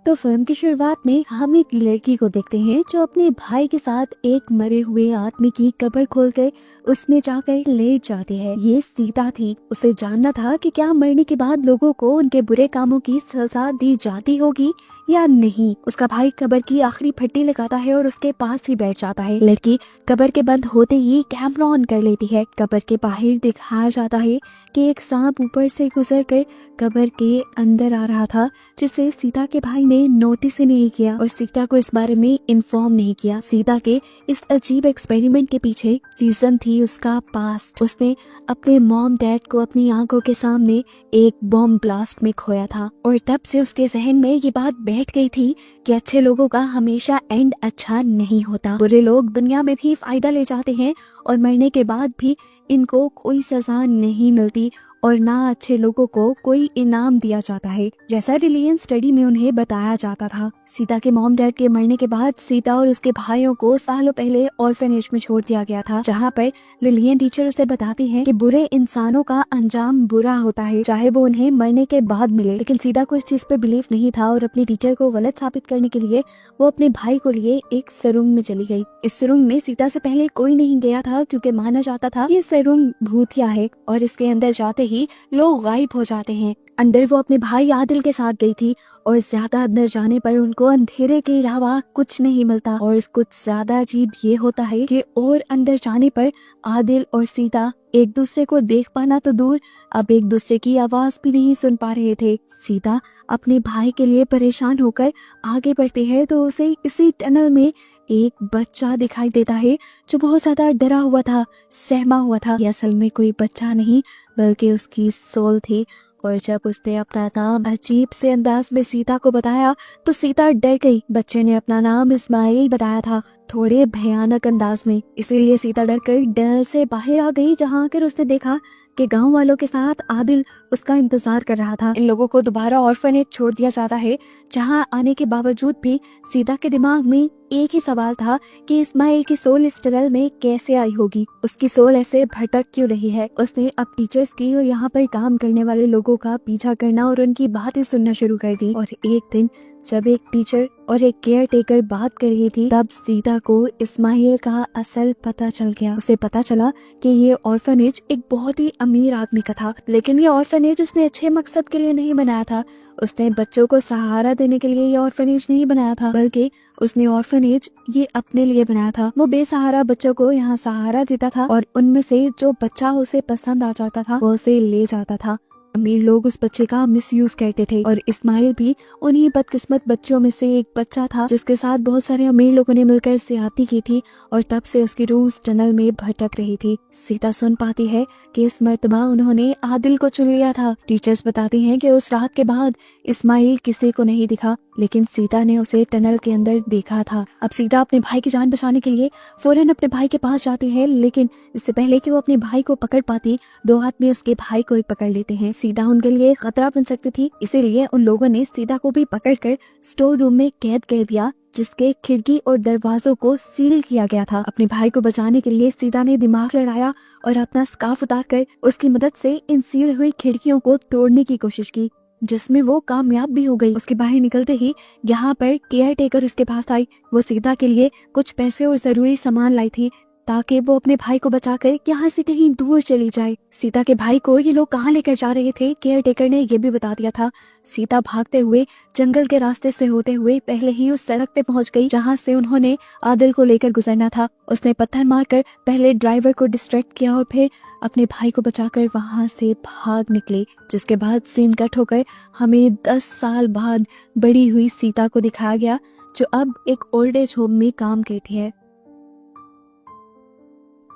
तो फिल्म की शुरुआत में हम एक लड़की को देखते हैं जो अपने भाई के साथ एक मरे हुए आदमी की कब्र खोलकर उसमें जाकर लेट जाती है। ये सीता थी। उसे जानना था कि क्या मरने के बाद लोगों को उनके बुरे कामों की सजा दी जाती होगी या नहीं। उसका भाई कब्र की आखिरी फट्टी लगाता है और उसके पास ही बैठ जाता है। लड़की कब्र के बंद होते ही कैमरा ऑन कर लेती है। कब्र के बाहर दिखाया जाता है कि एक सांप ऊपर से गुजर कर कब्र के अंदर आ रहा था, जिसे सीता के भाई ने नोटिस ही नहीं किया और सीता को इस बारे में इन्फॉर्म नहीं किया। सीता के इस अजीब एक्सपेरिमेंट के पीछे रीजन थी उसका पास्ट। उसने अपने मॉम डैड को अपनी आंखों के सामने एक बॉम्ब ब्लास्ट में खोया था और तब से उसके जहन में ये बात बैठ गई थी कि अच्छे लोगों का हमेशा एंड अच्छा नहीं होता। बुरे लोग दुनिया में भी फायदा ले जाते हैं और मरने के बाद भी इनको कोई सजा नहीं मिलती और ना अच्छे लोगों को कोई इनाम दिया जाता है, जैसा रिलीजन स्टडी में उन्हें बताया जाता था। सीता के मॉम डैड के मरने के बाद सीता और उसके भाइयों को सालों पहले ऑर्फनेज में छोड़ दिया गया था, जहाँ पर लिलियन टीचर उसे बताती है कि बुरे इंसानों का अंजाम बुरा होता है, चाहे वो उन्हें मरने के बाद मिले। लेकिन सीता को इस चीज पे बिलीव नहीं था और अपनी टीचर को गलत साबित करने के लिए वो अपने भाई को लिए एक सरुंग में चली गई। इस सरुंग में सीता से पहले कोई नहीं गया था क्योंकि माना जाता था ये सरुंग भूतिया है और इसके अंदर जाते ही लोग गायब हो जाते हैं। अंदर वो अपने भाई आदिल के साथ गई थी और ज्यादा अंदर जाने पर उनको अंधेरे के अलावा कुछ नहीं मिलता और कुछ ज्यादा अजीब ये होता है कि और अंदर जाने पर आदिल और सीता एक दूसरे को देख पाना तो दूर, अब एक दूसरे की आवाज भी नहीं सुन पा रहे थे। सीता अपने भाई के लिए परेशान होकर आगे बढ़ती है तो उसे इसी टनल में एक बच्चा दिखाई देता है जो बहुत ज्यादा डरा हुआ था, सहमा हुआ था। ये असल में कोई बच्चा नहीं बल्कि उसकी सोल थी और जब उसने अपना नाम अजीब से अंदाज में सीता को बताया तो सीता डर गई। बच्चे ने अपना नाम इस्माइल बताया था, थोड़े भयानक अंदाज में, इसीलिए सीता डर कर डल से बाहर आ गई, जहाँ आकर उसने देखा कि गांव वालों के साथ आदिल उसका इंतजार कर रहा था। इन लोगों को दोबारा ऑर्फनेज छोड़ दिया जाता है, जहां आने के बावजूद भी सीता के दिमाग में एक ही सवाल था कि इस्माइल की सोल इस टनल में कैसे आई होगी, उसकी सोल ऐसे भटक क्यों रही है। उसने अब टीचर्स की और यहाँ पर काम करने वाले लोगों का पीछा करना और उनकी बातें सुनना शुरू कर दी। और एक दिन जब एक टीचर और एक केयर टेकर बात कर रही थी तब सीता को इस्माइल का असल पता चल गया। उसे पता चला कि ये ऑर्फनेज एक बहुत ही अमीर आदमी का था, लेकिन ये ऑर्फनेज उसने अच्छे मकसद के लिए नहीं बनाया था। उसने बच्चों को सहारा देने के लिए ये ऑर्फनेज नहीं बनाया था, बल्कि उसने ऑर्फनेज ये अपने लिए बनाया था। वो बेसहारा बच्चों को यहाँ सहारा देता था और उनमें से जो बच्चा उसे पसंद आ जाता था वो उसे ले जाता था। अमीर लोग उस बच्चे का मिसयूज करते थे और इस्माइल भी उन्हीं बदकिस्मत बच्चों में से एक बच्चा था जिसके साथ बहुत सारे अमीर लोगों ने मिलकर ज्यादती की थी और तब से उसकी रूह उस टनल में भटक रही थी। सीता सुन पाती है कि इस मर्तबा उन्होंने आदिल को चुन लिया था। टीचर्स बताती हैं कि उस रात के बाद इस्माइल किसी को नहीं दिखा, लेकिन सीता ने उसे टनल के अंदर देखा था। अब सीता अपने भाई की जान बचाने के लिए फौरन अपने भाई के पास जाती है, लेकिन इससे पहले कि वो अपने भाई को पकड़ पाती, दो आदमी उसके भाई को ही पकड़ लेते हैं। सीता उनके लिए खतरा बन सकती थी, इसीलिए उन लोगों ने सीता को भी पकड़कर स्टोर रूम में कैद कर दिया, जिसके खिड़की और दरवाजों को सील किया गया था। अपने भाई को बचाने के लिए सीता ने दिमाग लड़ाया और अपना स्कार्फ उतारकर उसकी मदद से इन सील हुई खिड़कियों को तोड़ने की कोशिश की, जिसमें वो कामयाब भी हो गई। उसके बाहर निकलते ही यहाँ पर केयर टेकर उसके पास आई। वो सीता के लिए कुछ पैसे और जरूरी सामान लाई थी ताकि वो अपने भाई को बचाकर यहाँ से कहीं दूर चली जाए। सीता के भाई को ये लोग कहाँ लेकर जा रहे थे केयर टेकर ने ये भी बता दिया था। सीता भागते हुए जंगल के रास्ते से होते हुए पहले ही उस सड़क पे पहुंच गई जहाँ से उन्होंने आदिल को लेकर गुजरना था। उसने पत्थर मारकर पहले ड्राइवर को डिस्ट्रैक्ट किया और फिर अपने भाई को बचाकर वहां से भाग निकली, जिसके बाद सीन कट होकर हमें 10 साल बाद बड़ी हुई सीता को दिखाया गया जो अब एक ओल्ड एज होम में काम करती है।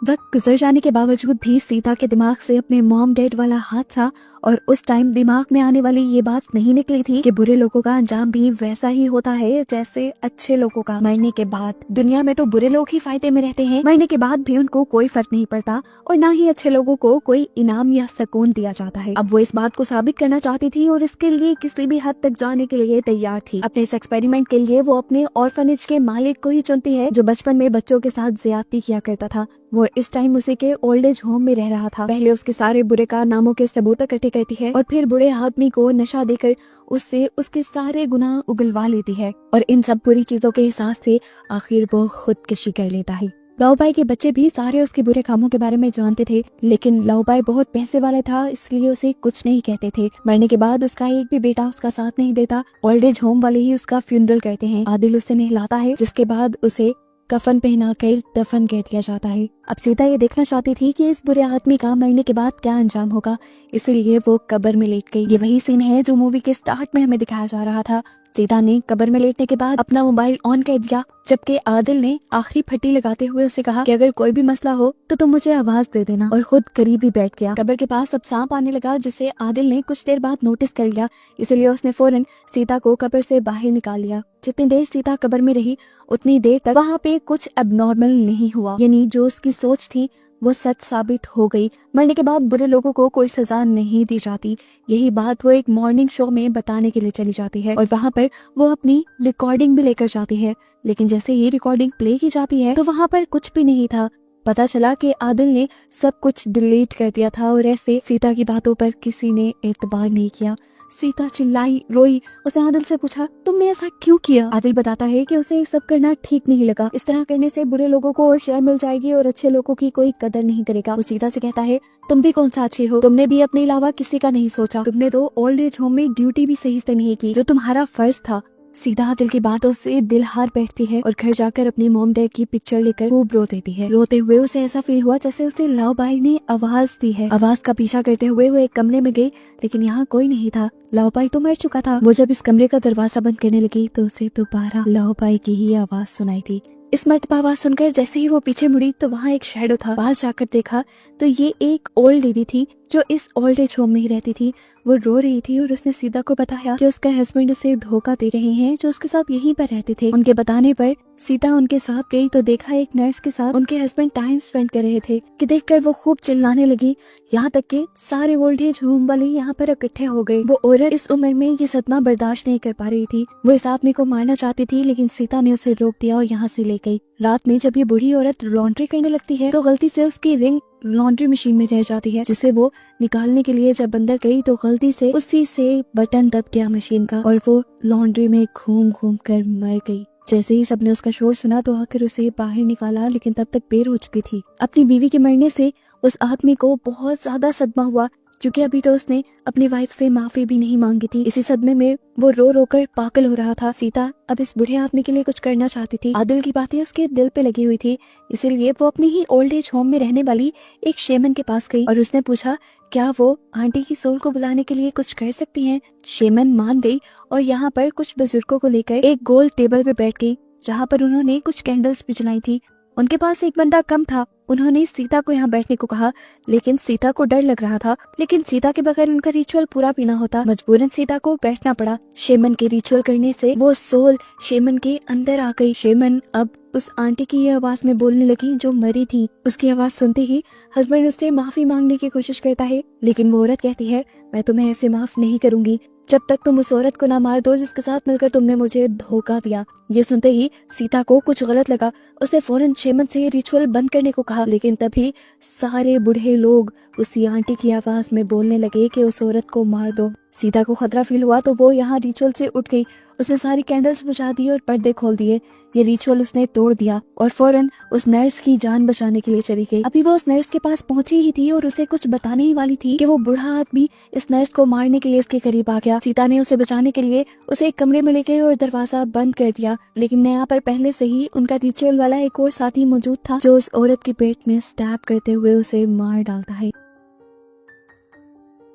वक्त गुजर जाने के बावजूद भी सीता के दिमाग से अपने मॉम डैड वाला हादसा और उस टाइम दिमाग में आने वाली ये बात नहीं निकली थी कि बुरे लोगों का अंजाम भी वैसा ही होता है जैसे अच्छे लोगों का। मरने के बाद दुनिया में तो बुरे लोग ही फायदे में रहते हैं, मरने के बाद भी उनको कोई फर्क नहीं पड़ता और ना ही अच्छे लोगों को कोई इनाम या सुकून दिया जाता है। अब वो इस बात को साबित करना चाहती थी और इसके लिए किसी भी हद तक जाने के लिए तैयार थी। अपने इस एक्सपेरिमेंट के लिए वो अपने ऑर्फनेज के मालिक को ही चुनती है जो बचपन में बच्चों के साथ ज्यादती किया करता था। वो इस टाइम उसी के ओल्ड एज होम में रह रहा था। पहले उसके सारे बुरे कारनामों के सबूत इकट्ठे करती है और फिर बूढ़े आदमी को नशा देकर उससे उसके सारे गुनाह उगलवा लेती है और इन सब बुरी चीजों के एहसास से आखिर वो खुदकुशी कर लेता है। लाओबाई के बच्चे भी सारे उसके बुरे कामों के बारे में जानते थे, लेकिन लाओबाई बहुत पैसे वाला था, इसलिए उसे कुछ नहीं कहते थे। मरने के बाद उसका एक भी बेटा उसका साथ नहीं देता। ओल्ड एज होम वाले ही उसका फ्यूनरल करते हैं। आदिल उसे नहलाता है, जिसके बाद उसे कफन पहना कर दफन कर दिया जाता है। अब सीता ये देखना चाहती थी कि इस बुरे आदमी का मरने के बाद क्या अंजाम होगा, इसलिए वो कब्र में लेट गई। ये वही सीन है जो मूवी के स्टार्ट में हमें दिखाया जा रहा था। सीता ने कब्र में लेटने के बाद अपना मोबाइल ऑन कर दिया, जबकि आदिल ने आखिरी फट्टी लगाते हुए उसे कहा कि अगर कोई भी मसला हो तो तुम मुझे आवाज दे देना, और खुद करीब ही बैठ गया। कब्र के पास अब सांप आने लगा, जिसे आदिल ने कुछ देर बाद नोटिस कर लिया, इसलिए उसने फौरन सीता को कब्र से बाहर निकाल लिया। जितनी देर सीता कब्र में रही उतनी देर तक वहाँ पे कुछ एबनॉर्मल नहीं हुआ, यानी जो उसकी सोच थी वो सच साबित हो गई। मरने के बाद बुरे लोगों को कोई सजा नहीं दी जाती। यही बात वो एक मॉर्निंग शो में बताने के लिए चली जाती है और वहाँ पर वो अपनी रिकॉर्डिंग भी लेकर जाती है, लेकिन जैसे ये रिकॉर्डिंग प्ले की जाती है तो वहाँ पर कुछ भी नहीं था। पता चला कि आदिल ने सब कुछ डिलीट कर दिया था और ऐसे सीता की बातों पर किसी ने एतबार नहीं किया। सीता चिल्लाई, रोई। उसने आदिल से पूछा, तुमने ऐसा क्यों किया? आदिल बताता है कि उसे ये सब करना ठीक नहीं लगा। इस तरह करने से बुरे लोगों को और शेयर मिल जाएगी और अच्छे लोगों की कोई कदर नहीं करेगा। वो सीता से कहता है, तुम भी कौन सा अच्छे हो? तुमने भी अपने अलावा किसी का नहीं सोचा। तुमने तो ओल्ड एज होम में ड्यूटी भी सही से नहीं की, जो तुम्हारा फर्ज था। सीता आदिल की बातों से दिल हार बैठती है और घर जाकर अपनी मॉम डैड की पिक्चर लेकर खूब रो देती है। रोते हुए उसे ऐसा फील हुआ जैसे उसे लाओबाई ने आवाज दी है। आवाज का पीछा करते हुए वो एक कमरे में गई, लेकिन यहाँ कोई नहीं था। लाओबाई तो मर चुका था। वो जब इस कमरे का दरवाजा बंद करने लगी तो उसे दोबारा लाओबाई की ही आवाज सुनाई थी। इस मर्तबा आवाज सुनकर जैसे ही वो पीछे मुड़ी तो वहाँ एक शैडो था। पास जाकर देखा तो ये एक ओल्ड लेडी थी जो इस ओल्ड एज होम में ही रहती थी। वो रो रही थी और उसने सीता को बताया कि उसका हस्बैंड उसे धोखा दे रहे हैं, जो उसके साथ यहीं पर रहते थे। उनके बताने पर सीता उनके साथ गई तो देखा एक नर्स के साथ उनके हस्बैंड टाइम स्पेंड कर रहे थे, कि देखकर वो खूब चिल्लाने लगी, यहाँ तक कि सारे ओल्ड एज होम वाले यहाँ पर इकट्ठे हो गए। वो औरत इस उम्र में ये सदमा बर्दाश्त नहीं कर पा रही थी। वो इस आदमी को मारना चाहती थी, लेकिन सीता ने उसे रोक दिया और यहाँ से ले गई। रात में जब ये बूढ़ी औरत लॉन्ड्री करने लगती है तो गलती से उसकी रिंग लॉन्ड्री मशीन में रह जाती है, जिसे वो निकालने के लिए जब अंदर गई तो गलती से उसी से बटन दब गया मशीन का और वो लॉन्ड्री में घूम घूम कर मर गई। जैसे ही सबने उसका शोर सुना तो आकर उसे बाहर निकाला, लेकिन तब तक देर हो चुकी थी। अपनी बीवी के मरने से उस आदमी को बहुत ज्यादा सदमा हुआ, क्योंकि अभी तो उसने अपनी वाइफ से माफी भी नहीं मांगी थी। इसी सदमे में वो रो रो कर पागल हो रहा था। सीता अब इस बूढ़े आदमी के लिए कुछ करना चाहती थी। आदिल की बातें उसके दिल पे लगी हुई थी, इसीलिए वो अपनी ही ओल्ड एज होम में रहने वाली एक शेमन के पास गई और उसने पूछा क्या वो आंटी की सोल को बुलाने के लिए कुछ कर सकती हैं। शेमन मान गई और यहाँ पर कुछ बुजुर्गों को लेकर एक गोल टेबल पे बैठ गई, जहाँ पर उन्होंने कुछ कैंडल्स भी जलाई थी। उनके पास एक बंदा कम था। उन्होंने सीता को यहाँ बैठने को कहा, लेकिन सीता को डर लग रहा था, लेकिन सीता के बगैर उनका रिचुअल पूरा भी ना होता। मजबूरन सीता को बैठना पड़ा। शेमन के रिचुअल करने से वो सोल शेमन के अंदर आ गई। शेमन अब उस आंटी की ये आवाज में बोलने लगी जो मरी थी। उसकी आवाज सुनते ही हस्बैंड उससे माफी मांगने की कोशिश करता है, लेकिन वो औरत कहती है, मैं तुम्हें ऐसे माफ नहीं करूंगी जब तक तुम उस औरत को ना मार दो जिसके साथ मिलकर तुमने मुझे धोखा दिया। ये सुनते ही सीता को कुछ गलत लगा। उसने फौरन शेमन से रिचुअल बंद करने को कहा, लेकिन तभी सारे बूढ़े लोग उसी आंटी की आवाज में बोलने लगे कि उस औरत को मार दो। सीता को खतरा फील हुआ तो वो यहाँ रिचुअल से उठ गई। उसने सारी कैंडल्स बुझा दी और पर्दे खोल दिए। ये रिचुअल उसने तोड़ दिया और फौरन उस नर्स की जान बचाने के लिए चली गई। अभी वो उस नर्स के पास पहुंची ही थी और उसे कुछ बताने ही वाली थी कि वो बूढ़ा आदमी इस नर्स को मारने के लिए इसके करीब आ गया। सीता ने उसे बचाने के लिए उसे एक कमरे में ले गई और दरवाजा बंद कर दिया, लेकिन यहाँ पर पहले से ही उनका रिचुअल वाला एक और साथी मौजूद था जो उस औरत के पेट में स्टैब करते हुए उसे मार डालता है।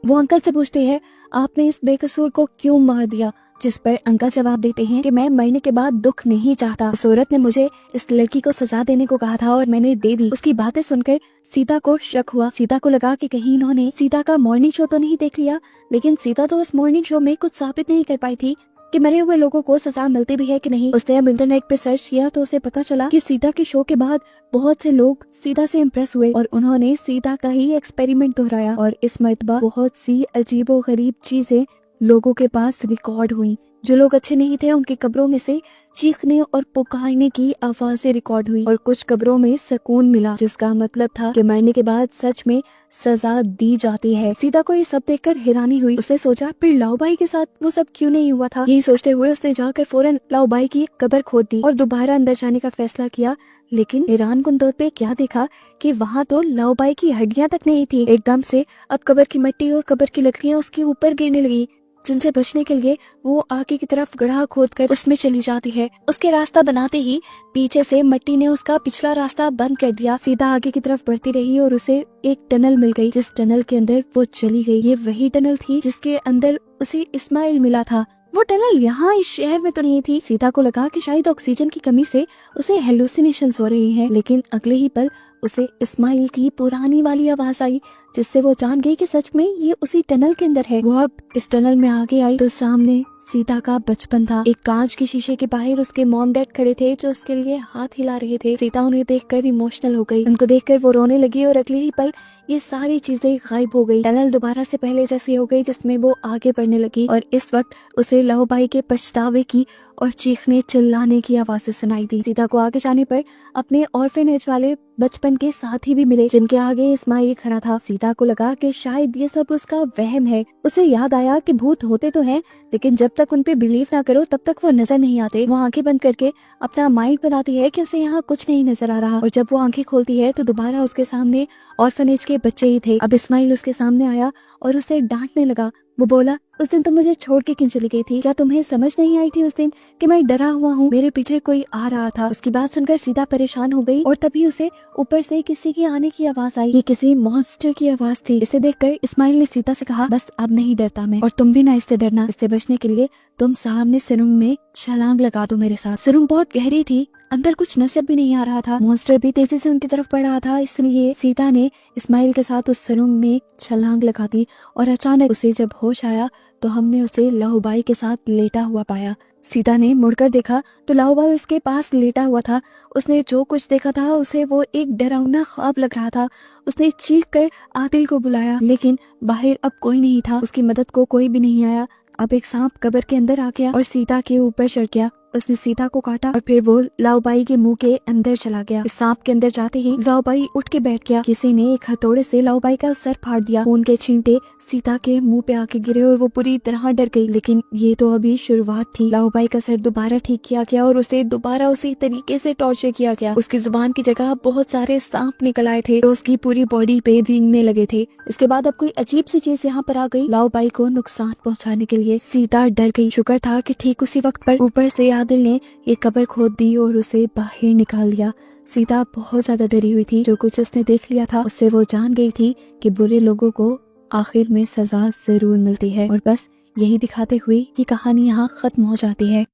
वो अंकल से पूछते हैं, आपने इस बेकसूर को क्यों मार दिया? जिस पर अंकल जवाब देते हैं कि मैं मरने के बाद दुख नहीं चाहता। उस औरत ने मुझे इस लड़की को सजा देने को कहा था और मैंने दे दी। उसकी बातें सुनकर सीता को शक हुआ। सीता को लगा कि कहीं इन्होंने सीता का मॉर्निंग शो तो नहीं देख लिया, लेकिन सीता तो उस मॉर्निंग शो में कुछ साबित नहीं कर पाई थी कि मरे हुए लोगों को सजा मिलती भी है कि नहीं। उसने अब इंटरनेट पे सर्च किया तो उसे पता चला कि सीता के शो के बाद बहुत से लोग सीता से इम्प्रेस हुए और उन्होंने सीता का ही एक्सपेरिमेंट दोहराया और इस मर्तबा बहुत सी अजीबो गरीब चीजें लोगों के पास रिकॉर्ड हुई। जो लोग अच्छे नहीं थे उनकी कब्रों में से चीखने और पुकारने की आवाजें रिकॉर्ड हुई और कुछ कब्रों में सुकून मिला, जिसका मतलब था कि मरने के बाद सच में सजा दी जाती है। सीता को ये सब देखकर हैरानी हुई। उसने सोचा फिर लाओबाई के साथ वो सब क्यों नहीं हुआ था। यही सोचते हुए उसने जाकर फौरन लाओबाई की कब्र खोद दी और दोबारा अंदर जाने का फैसला किया। लेकिन हैरानकुन तौर पे क्या देखा कि वहाँ तो लाओबाई की हड्डियां तक नहीं थी। एकदम से अब कब्र की मिट्टी और कब्र की लकड़ियां उसके ऊपर गिरने लगी, जिनसे बचने के लिए वो आगे की तरफ गड्ढा खोदकर उसमें चली जाती है। उसके रास्ता बनाते ही पीछे से मिट्टी ने उसका पिछला रास्ता बंद कर दिया। सीधा आगे की तरफ बढ़ती रही और उसे एक टनल मिल गई, जिस टनल के अंदर वो चली गई। ये वही टनल थी जिसके अंदर उसे इस्माइल मिला था। वो टनल यहाँ इस शहर में तो नहीं थी। सीता को लगा कि शायद ऑक्सीजन की कमी से उसे हेलुसिनेशंस हो रही हैं, लेकिन अगले ही पल उसे इस्माइल की पुरानी वाली आवाज आई, जिससे वो जान गई कि सच में ये उसी टनल के अंदर है। वो अब इस टनल में आगे आई तो सामने सीता का बचपन था। एक कांच के शीशे के बाहर उसके मॉम डैड खड़े थे जो उसके लिए हाथ हिला रहे थे। सीता उन्हें देखकर इमोशनल हो गई। उनको देखकर वो रोने लगी और अगले ही पल ये सारी चीजें गायब हो गई। टनल दोबारा से पहले जैसी हो गई, जिसमें वो आगे बढ़ने लगी और इस वक्त उसे लाओबाई के पछतावे की और चीखने चिल्लाने की आवाजें सुनाई दी। सीता को आगे जाने पर अपने ऑर्फेनेज वाले बचपन के साथी भी मिले, जिनके आगे इस्माइल खड़ा था। सीता को लगा कि शायद ये सब उसका वहम है। उसे याद आया कि भूत होते तो हैं, लेकिन जब तक उन पे बिलीव ना करो तब तक वो नजर नहीं आते। वो आंखें बंद करके अपना माइंड बनाती है कि उसे यहाँ कुछ नहीं नजर आ रहा, और जब वो आंखें खोलती है तो दोबारा उसके सामने ऑर्फेनेज के बच्चे ही थे। अब इस्माइल उसके सामने आया और उसे डांटने लगा। वो बोला, उस दिन तुम मुझे छोड़ के क्यों चली गई थी? क्या तुम्हें समझ नहीं आई थी उस दिन कि मैं डरा हुआ हूँ? मेरे पीछे कोई आ रहा था। उसकी बात सुनकर सीता परेशान हो गई और तभी उसे ऊपर से किसी की आने की आवाज आई। ये किसी मॉन्स्टर की आवाज थी। इसे देखकर इस्माइल ने सीता से कहा, बस अब नहीं डरता मैं, और तुम भी ना इससे डरना। इससे बचने के लिए तुम सामने सुरंग में छलांग लगा दो मेरे साथ। सुरंग बहुत गहरी थी, अंदर कुछ नजर भी नहीं आ रहा था। मॉन्स्टर भी तेजी से उनकी तरफ बढ़ रहा था, इसलिए सीता ने इस्माइल के साथ उस सुरंग में छलांग लगा दी और अचानक उसे जब होश आया तो हमने उसे लाओबाई के साथ लेटा हुआ पाया। सीता ने मुड़कर देखा तो लाओबाई उसके पास लेटा हुआ था। उसने जो कुछ देखा था उसे वो एक डरावना ख्वाब लग रहा था। उसने चीख कर आदिल को बुलाया, लेकिन बाहर अब कोई नहीं था। उसकी मदद को कोई भी नहीं आया। अब एक सांप कब्र के अंदर आ गया और सीता के ऊपर चढ़ गया। उसने सीता को काटा और फिर वो लाओबाई के मुंह के अंदर चला गया। इस सांप के अंदर जाते ही लाओबाई उठ के बैठ गया। किसी ने एक हथौड़े से लाओबाई का सर फाड़ दिया। खून के छींटे सीता के मुंह पे आके गिरे और वो पूरी तरह डर गई। लेकिन ये तो अभी शुरुआत थी। लाओबाई का सर दोबारा ठीक किया गया और उसे दोबारा उसी तरीके से टॉर्चर किया गया। उसकी जुबान की जगह बहुत सारे सांप निकल आए थे जो उसकी पूरी बॉडी पे रेंगने लगे थे। इसके बाद अब कोई अजीब सी चीज यहाँ पर आ गई लाओबाई को नुकसान पहुँचाने के लिए। सीता डर गई। शुक्र था कि ठीक उसी वक्त पर ऊपर से आदिल ने ये कब्र खोद दी और उसे बाहर निकाल दिया। सीता बहुत ज्यादा डरी हुई थी। जो कुछ उसने देख लिया था उससे वो जान गई थी कि बुरे लोगों को आखिर में सजा जरूर मिलती है। और बस यही दिखाते हुए ये कहानी यहाँ खत्म हो जाती है।